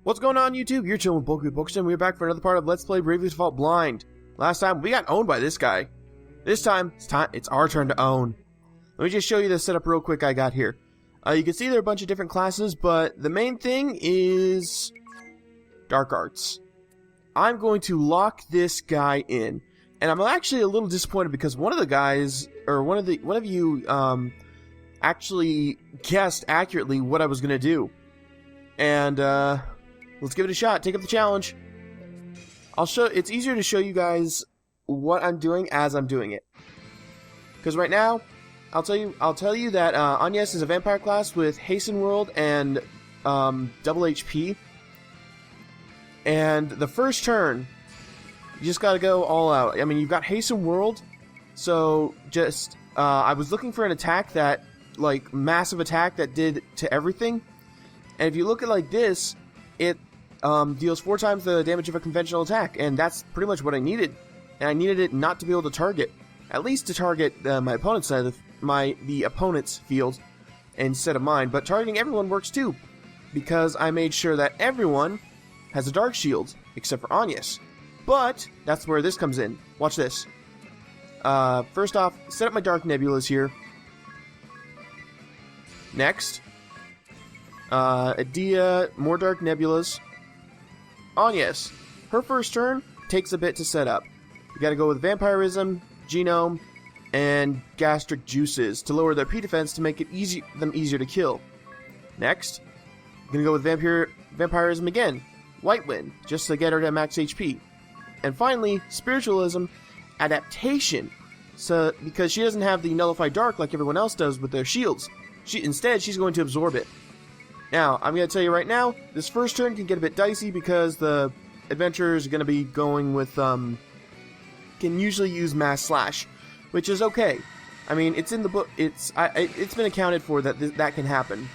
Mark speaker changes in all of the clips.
Speaker 1: What's going on, YouTube? You're chilling with Bulky Bookstone. We're back for another part of Let's Play Bravely Default Blind. Last time, we got owned by this guy. This time, it's our turn to own. Let me just show you the setup real quick I got here. You can see there are a bunch of different classes, but the main thing is Dark Arts. I'm going to lock this guy in. And I'm actually a little disappointed because one of the guys, or one of you, actually guessed accurately what I was going to do. And, let's give it a shot. Take up the challenge. It's easier to show you guys what I'm doing as I'm doing it. Because right now, I'll tell you that Agnes is a vampire class with Hasten World and double HP. And the first turn, you just gotta go all out. I mean, you've got Hasten World, so just I was looking for an attack that, like, massive attack that did to everything. And if you look at it like this, it deals 4 times the damage of a conventional attack, and that's pretty much what I needed. And I needed it not to be able to target, at least to target my opponent's side of the opponent's field instead of mine. But targeting everyone works too, because I made sure that everyone has a dark shield except for Agnes. But that's where this comes in. Watch this. First off, set up my dark nebulas here. Next, Adia, more dark nebulas. Agnes, her first turn takes a bit to set up. You gotta go with Vampirism, Genome, and Gastric Juices to lower their P defense to make it them easier to kill. Next, I'm gonna go with Vampirism again, White Wind, just to get her to max HP. And finally, Spiritualism, Adaptation, so because she doesn't have the Nullify Dark like everyone else does with their shields. Instead, she's going to absorb it. Now, I'm going to tell you right now, this first turn can get a bit dicey because the adventurers are going to be going with, can usually use Mass Slash, which is okay. I mean, it's in the book, it's been accounted for that that can happen.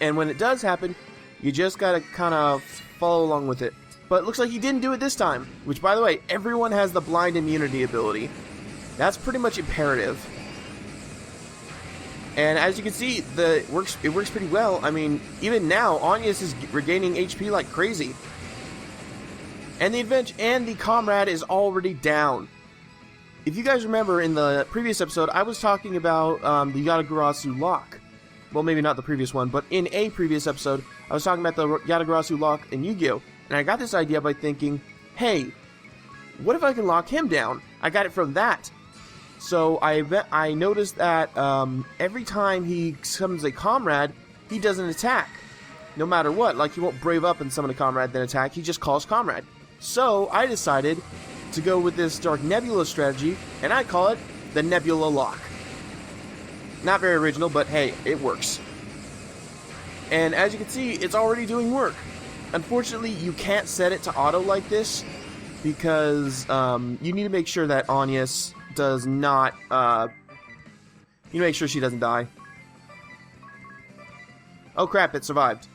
Speaker 1: And when it does happen, you just got to kind of follow along with it. But it looks like he didn't do it this time, which, by the way, everyone has the blind immunity ability. That's pretty much imperative. And as you can see, it works pretty well. I mean, even now, Agnes is regaining HP like crazy. And the comrade is already down. If you guys remember in the previous episode, I was talking about the Yatagarasu lock. Well, maybe not the previous one, but in a previous episode, I was talking about the Yatagarasu lock in Yu-Gi-Oh! And I got this idea by thinking, hey, what if I can lock him down? I got it from that. So I noticed that every time he summons a comrade, he doesn't attack. No matter what. Like, he won't brave up and summon a comrade then attack. He just calls comrade. So I decided to go with this Dark Nebula strategy, and I call it the Nebula Lock. Not very original, but hey, it works. And as you can see, it's already doing work. Unfortunately, you can't set it to auto like this, because you need to make sure that Agnes does not, you need to make sure she doesn't die. Oh crap, it survived.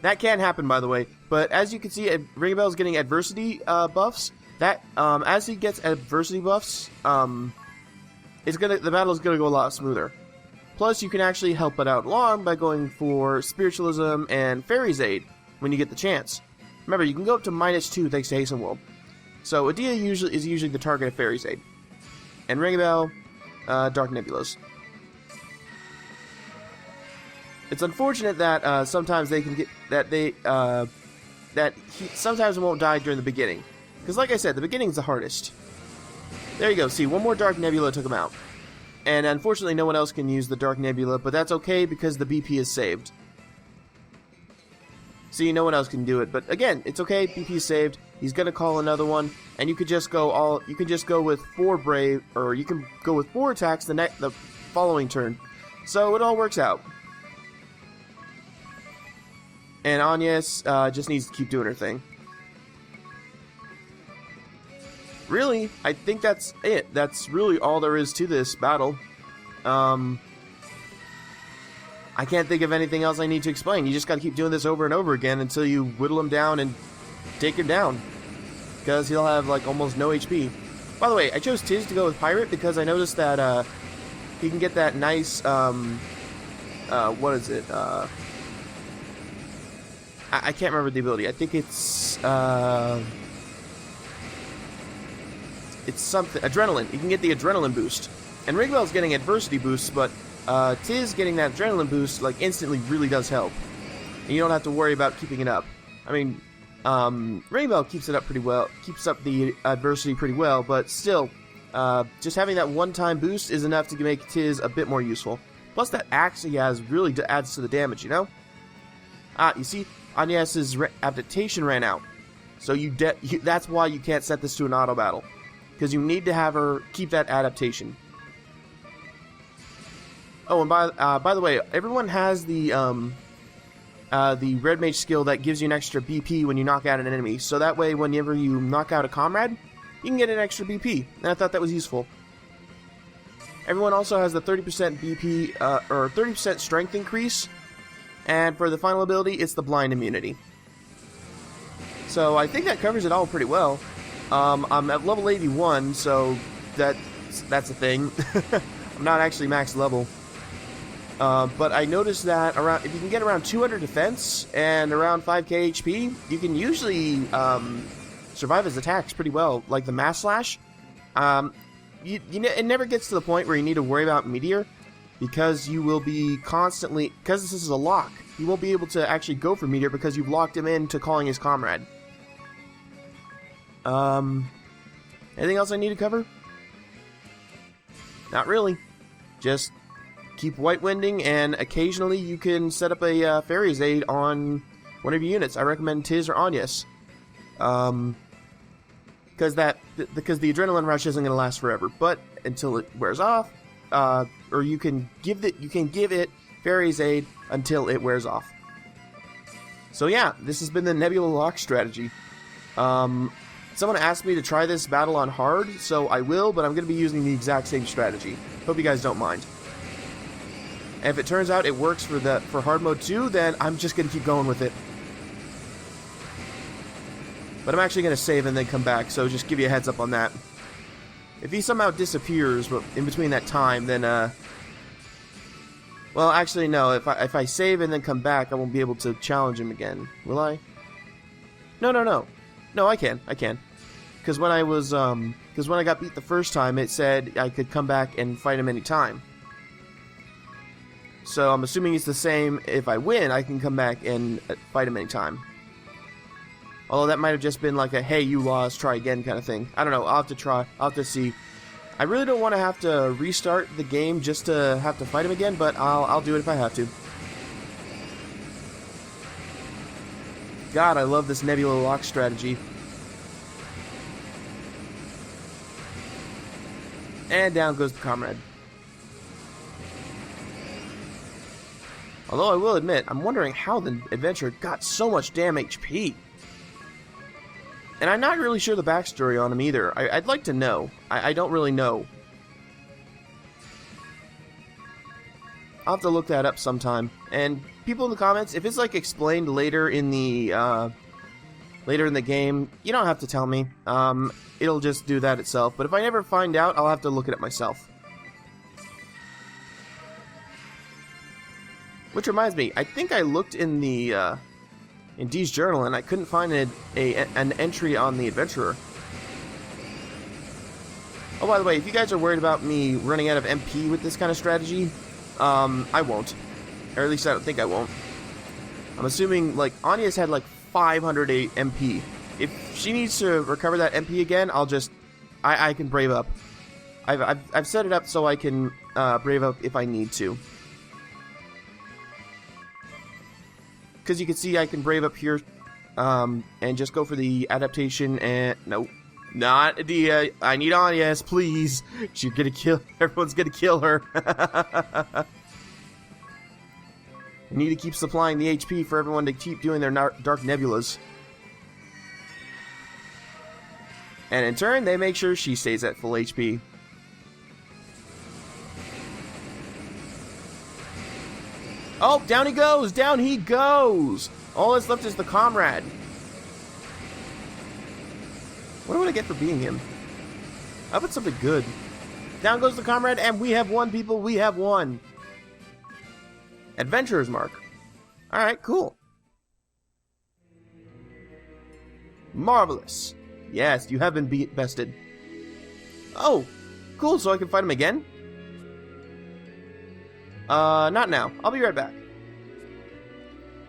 Speaker 1: That can happen, by the way. But as you can see, Ring a Bell is getting adversity buffs. That, as he gets adversity buffs, the battle is gonna go a lot smoother. Plus, you can actually help it out along by going for Spiritualism and Fairy's Aid when you get the chance. Remember, you can go up to -2 thanks to Hasten World. So Adia is usually the target of Fairy's Aid. And Ring a Bell, Dark Nebulas. It's unfortunate that sometimes they can get sometimes it won't die during the beginning, because like I said, the beginning's the hardest. There you go. See, one more Dark Nebula took him out, and unfortunately, no one else can use the Dark Nebula, but that's okay because the BP is saved. See, no one else can do it, but again, it's okay. BP is saved. He's gonna call another one, and you could just go with 4 brave, or you can go with 4 attacks the following turn. So it all works out. And Agnes just needs to keep doing her thing. Really, I think that's it. That's really all there is to this battle. I can't think of anything else I need to explain. You just gotta keep doing this over and over again until you whittle him down and take him down. Because he'll have, like, almost no HP. By the way, I chose Tiz to go with Pirate because I noticed that, he can get that nice, what is it, I can't remember the ability. I think it's something adrenaline. You can get the adrenaline boost, and Rigwell's getting adversity boosts, but Tiz getting that adrenaline boost like instantly really does help, and you don't have to worry about keeping it up. I mean, Rigwell keeps it up pretty well, keeps up the adversity pretty well, but still, just having that one-time boost is enough to make Tiz a bit more useful. Plus, that axe he has really adds to the damage, you know? You see, Agnes's adaptation ran out, so that's why you can't set this to an auto battle, because you need to have her keep that adaptation. Oh, and by the way, everyone has the Red Mage skill that gives you an extra BP when you knock out an enemy, so that way whenever you knock out a comrade, you can get an extra BP, and I thought that was useful. Everyone also has the 30% BP, or 30% strength increase, and for the final ability, it's the blind immunity. So I think that covers it all pretty well. I'm at level 81, so that's a thing. I'm not actually max level. But I noticed that if you can get around 200 defense and around 5k HP, you can usually survive his attacks pretty well, like the Mass Slash. It never gets to the point where you need to worry about Meteor, because you will be constantly, because this is a lock, you won't be able to actually go for Meteor because you've locked him into calling his comrade. Anything else I need to cover? Not really. Just keep white winding, and occasionally you can set up a Fairy's Aid on one of your units. I recommend Tiz or Agnes. Because the adrenaline rush isn't going to last forever, but until it wears off, or you can give it Fairy's Aid until it wears off. So yeah, this has been the Nebula lock strategy. Someone asked me to try this battle on hard, so I will, but I'm going to be using the exact same strategy. Hope you guys don't mind. And if it turns out it works for hard mode too, then I'm just going to keep going with it. But I'm actually going to save and then come back, so just give you a heads up on that. If he somehow disappears in between that time, then, well, actually, no. If I save and then come back, I won't be able to challenge him again. Will I? No. No, I can. Because when I got beat the first time, it said I could come back and fight him anytime. So I'm assuming it's the same. If I win, I can come back and fight him anytime. Although that might have just been like a, hey, you lost, try again kind of thing. I don't know, I'll have to try, I'll have to see. I really don't want to have to restart the game just to have to fight him again, but I'll do it if I have to. God, I love this Nebula lock strategy. And down goes the comrade. Although I will admit, I'm wondering how the adventurer got so much damn HP. And I'm not really sure the backstory on him either. I'd like to know. I don't really know. I'll have to look that up sometime. And people in the comments, if it's like explained later in the game, you don't have to tell me. It'll just do that itself. But if I never find out, I'll have to look it up myself. Which reminds me, I think I looked in the in Dee's journal, and I couldn't find an entry on the adventurer. Oh, by the way, if you guys are worried about me running out of MP with this kind of strategy, I won't. Or at least I don't think I won't. I'm assuming, like, Anya's had like 508 MP. If she needs to recover that MP again, I can brave up. I've set it up so I can brave up if I need to. Because you can see I can brave up here and just go for the adaptation and... Nope. Not Adia. I need Agnes, please. She's gonna kill... Everyone's gonna kill her. I need to keep supplying the HP for everyone to keep doing their Dark Nebulas. And in turn, they make sure she stays at full HP. Oh, down he goes! Down he goes! All that's left is the comrade. What would I get for beating him? I put something good. Down goes the comrade, and we have won, people. We have won. Adventurer's Mark. Alright, cool. Marvelous. Yes, you have been bested. Oh, cool, so I can fight him again? Not now. I'll be right back.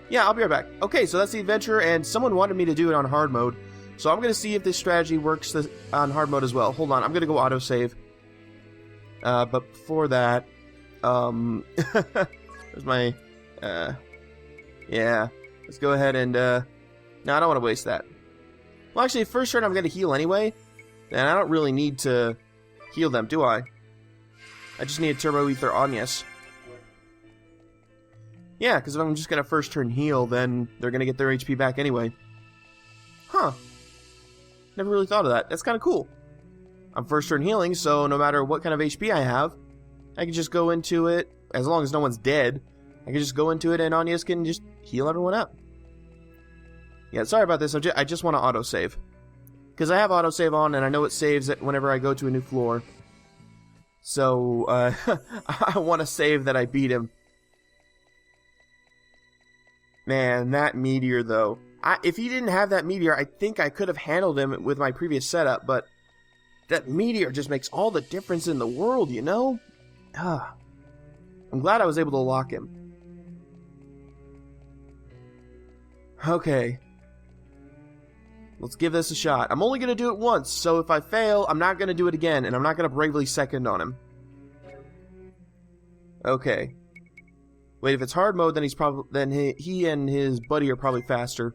Speaker 1: Yeah, I'll be right back. Okay, so that's the adventure, and someone wanted me to do it on hard mode. So I'm going to see if this strategy works on hard mode as well. Hold on, I'm going to go autosave. But before that, there's my, yeah. Let's go ahead and, no, I don't want to waste that. Well, actually, first turn I'm going to heal anyway. And I don't really need to heal them, do I? I just need a Turbo Ether on, yes. Yeah, because if I'm just going to first turn heal, then they're going to get their HP back anyway. Huh. Never really thought of that. That's kind of cool. I'm first turn healing, so no matter what kind of HP I have, I can just go into it, as long as no one's dead, I can just go into it and Agnes can just heal everyone up. Yeah, sorry about this, I just want to autosave. Because I have autosave on, and I know it saves it whenever I go to a new floor. So, I want to save that I beat him. Man, that meteor, though. If he didn't have that meteor, I think I could have handled him with my previous setup, but that meteor just makes all the difference in the world, you know? I'm glad I was able to lock him. Okay. Let's give this a shot. I'm only going to do it once, so if I fail, I'm not going to do it again, and I'm not going to bravely second on him. Okay. Wait, if it's hard mode, then he and his buddy are probably faster.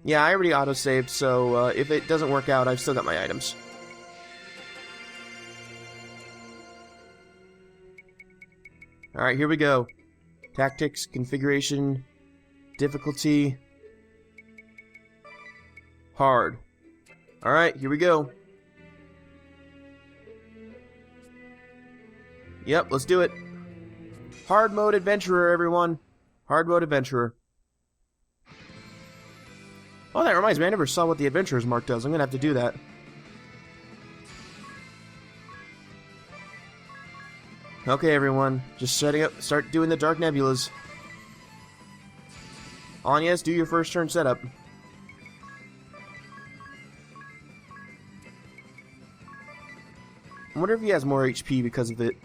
Speaker 1: Yeah, I already autosaved, so if it doesn't work out, I've still got my items. Alright, here we go. Tactics, configuration, difficulty, hard. Alright, here we go. Yep, let's do it. Hard mode adventurer, everyone. Hard mode adventurer. Oh, that reminds me, I never saw what the adventurer's mark does. I'm gonna have to do that. Okay, everyone. Just setting up, start doing the Dark Nebulas. Agnes, do your first turn setup. I wonder if he has more HP because of it.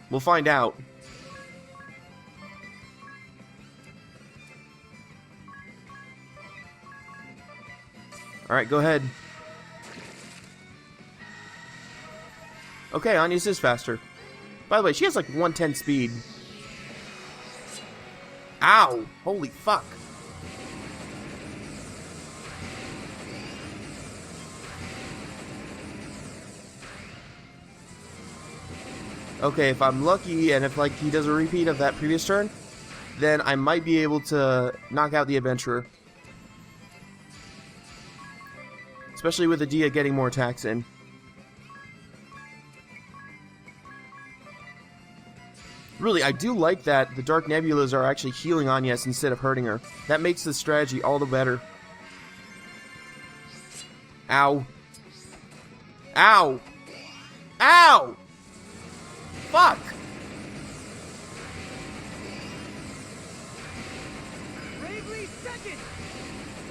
Speaker 1: We'll find out. Alright, go ahead. Okay, Agnes is faster. By the way, she has like 110 speed. Ow! Holy fuck. Okay, if I'm lucky, and if like he does a repeat of that previous turn, then I might be able to knock out the adventurer. Especially with Adia getting more attacks in. Really, I do like that the Dark Nebulas are actually healing Agnes instead of hurting her. That makes the strategy all the better. Ow. Ow! Ow! Fuck!
Speaker 2: Bravely second.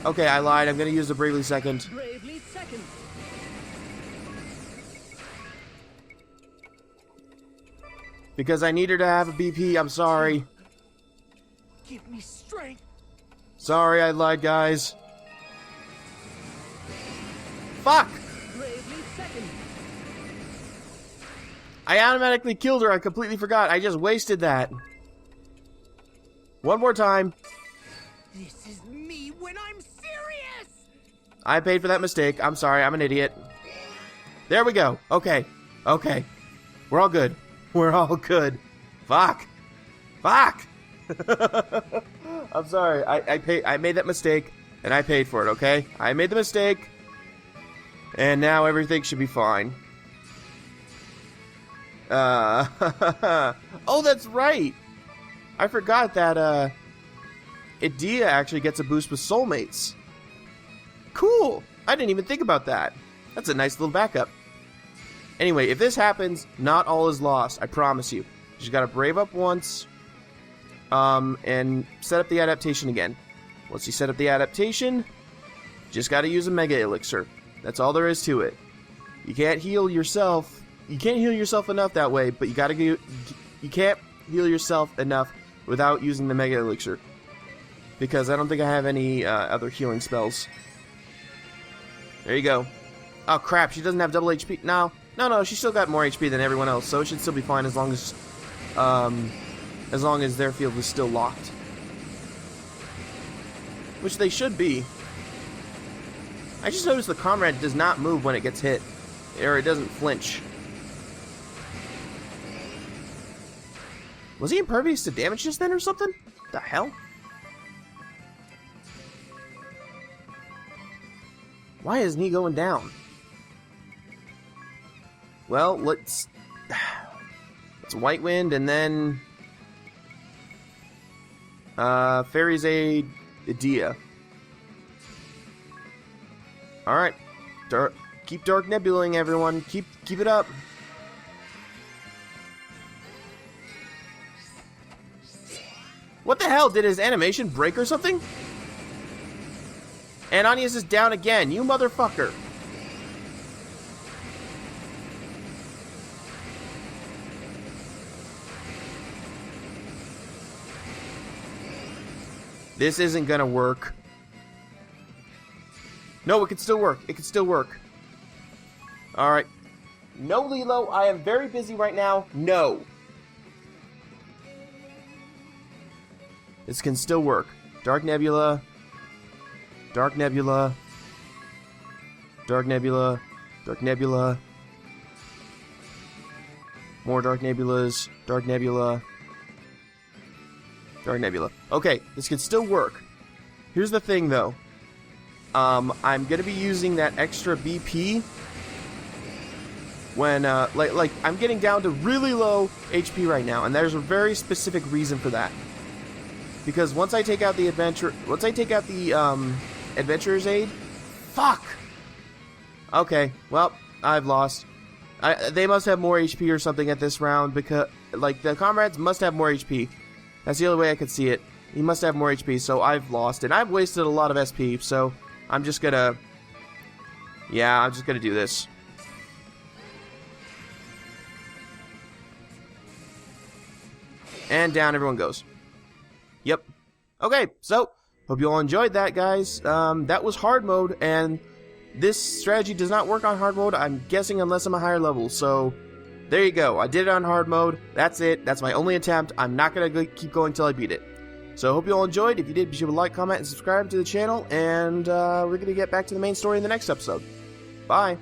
Speaker 1: Okay, I lied. I'm gonna use the Bravely second.
Speaker 2: Bravely second.
Speaker 1: Because I need her to have a BP, I'm sorry.
Speaker 2: Give me strength.
Speaker 1: Sorry, I lied, guys. Fuck!
Speaker 2: Bravely second.
Speaker 1: I automatically killed her. I completely forgot. I just wasted that. One more time.
Speaker 2: This is me when I'm serious.
Speaker 1: I paid for that mistake. I'm sorry. I'm an idiot. There we go. Okay. Okay. We're all good. We're all good. Fuck. Fuck. I'm sorry. I made that mistake, and I paid for it, okay? I made the mistake, and now everything should be fine. Oh, that's right. I forgot that, Adia actually gets a boost with soulmates. Cool. I didn't even think about that. That's a nice little backup. Anyway, if this happens, not all is lost. I promise you. You just gotta brave up once, and set up the adaptation again. Once you set up the adaptation, just gotta use a Mega Elixir. That's all there is to it. You can't heal yourself. You can't heal yourself enough that way, but you can't heal yourself enough without using the Mega Elixir. Because I don't think I have any other healing spells. There you go. Oh crap, she doesn't have double HP. No, she still got more HP than everyone else, so it should still be fine as long as their field is still locked. Which they should be. I just noticed the comrade does not move when it gets hit. Or it doesn't flinch. Was he impervious to damage just then or something? The hell? Why isn't he going down? Well, let's White Wind and then Fairy's Aid Idea. Alright. Keep Dark Nebulaing, everyone. Keep it up. What the hell? Did his animation break or something? And Anius is down again. You motherfucker. This isn't gonna work. No, it can still work. It can still work. Alright. No, Lilo, I am very busy right now. No. This can still work. Dark Nebula. Dark Nebula. Dark Nebula. Dark Nebula. More Dark Nebulas. Dark Nebula. Dark Nebula. Okay, this can still work. Here's the thing, though. I'm gonna be using that extra BP when, like, I'm getting down to really low HP right now, and there's a very specific reason for that. Because once I take out the Adventurer's Aid, fuck! Okay, well, I've lost. They must have more HP or something at this round, because, like, the comrades must have more HP. That's the only way I could see it. He must have more HP, so I've lost, and I've wasted a lot of SP, so I'm just gonna... Yeah, I'm just gonna do this. And down everyone goes. Yep. Okay, so, hope you all enjoyed that, guys. That was hard mode, and this strategy does not work on hard mode, I'm guessing, unless I'm a higher level, so... There you go. I did it on hard mode. That's it. That's my only attempt. I'm not going to keep going until I beat it. So I hope you all enjoyed. If you did, be sure to like, comment, and subscribe to the channel. And we're going to get back to the main story in the next episode. Bye.